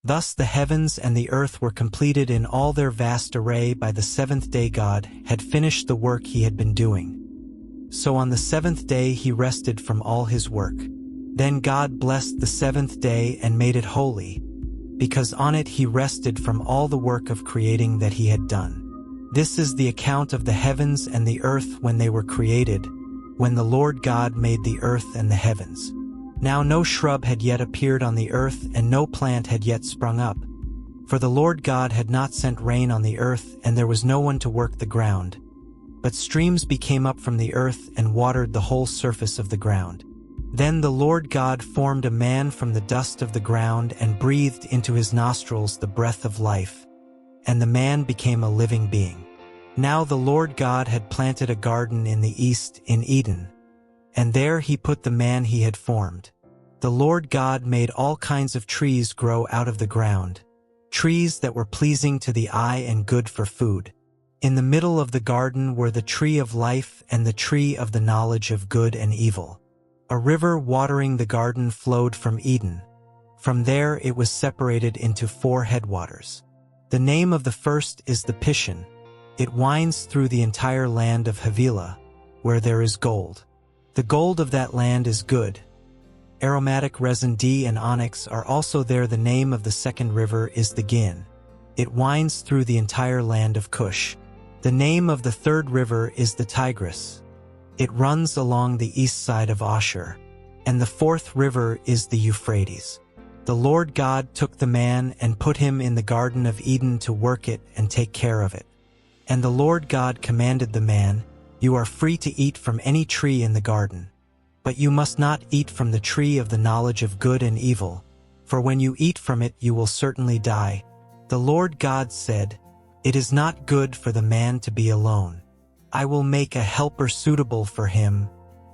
Thus the heavens and the earth were completed in all their vast array by the seventh day. God had finished the work he had been doing. So on the seventh day he rested from all his work. Then God blessed the seventh day and made it holy, because on it he rested from all the work of creating that he had done. This is the account of the heavens and the earth when they were created, when the Lord God made the earth and the heavens. Now no shrub had yet appeared on the earth, and no plant had yet sprung up. For the Lord God had not sent rain on the earth, and there was no one to work the ground. But streams became up from the earth and watered the whole surface of the ground. Then the Lord God formed a man from the dust of the ground and breathed into his nostrils the breath of life, and the man became a living being. Now the Lord God had planted a garden in the east in Eden, and there he put the man he had formed. The Lord God made all kinds of trees grow out of the ground, trees that were pleasing to the eye and good for food. In the middle of the garden were the tree of life and the tree of the knowledge of good and evil. A river watering the garden flowed from Eden. From there it was separated into 4 headwaters. The name of the first is the Pishon. It winds through the entire land of Havilah, where there is gold. The gold of that land is good. Aromatic resin D and onyx are also there. The name of the second river is the Gin. It winds through the entire land of Cush. The name of the third river is the Tigris. It runs along the east side of Ashur. And the fourth river is the Euphrates. The Lord God took the man and put him in the Garden of Eden to work it and take care of it. And the Lord God commanded the man, "You are free to eat from any tree in the garden, but you must not eat from the tree of the knowledge of good and evil, for when you eat from it you will certainly die." The Lord God said, "It is not good for the man to be alone. I will make a helper suitable for him."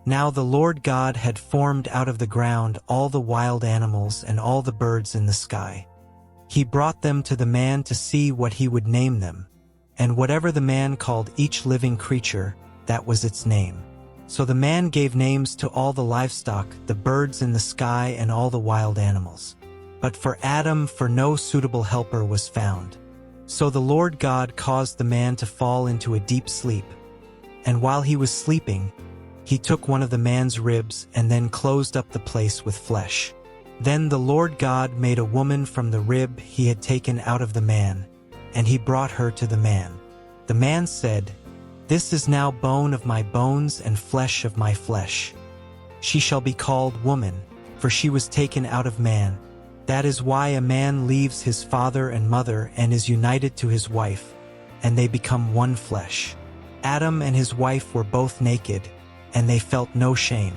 Now the Lord God had formed out of the ground all the wild animals and all the birds in the sky. He brought them to the man to see what he would name them, and whatever the man called each living creature, that was its name. So the man gave names to all the livestock, the birds in the sky, and all the wild animals. But for Adam, no suitable helper was found. So the Lord God caused the man to fall into a deep sleep. And while he was sleeping, he took one of the man's ribs and then closed up the place with flesh. Then the Lord God made a woman from the rib he had taken out of the man, and he brought her to the man. The man said, "This is now bone of my bones and flesh of my flesh. She shall be called woman, for she was taken out of man. That is why a man leaves his father and mother and is united to his wife, and they become one flesh." Adam and his wife were both naked, and they felt no shame.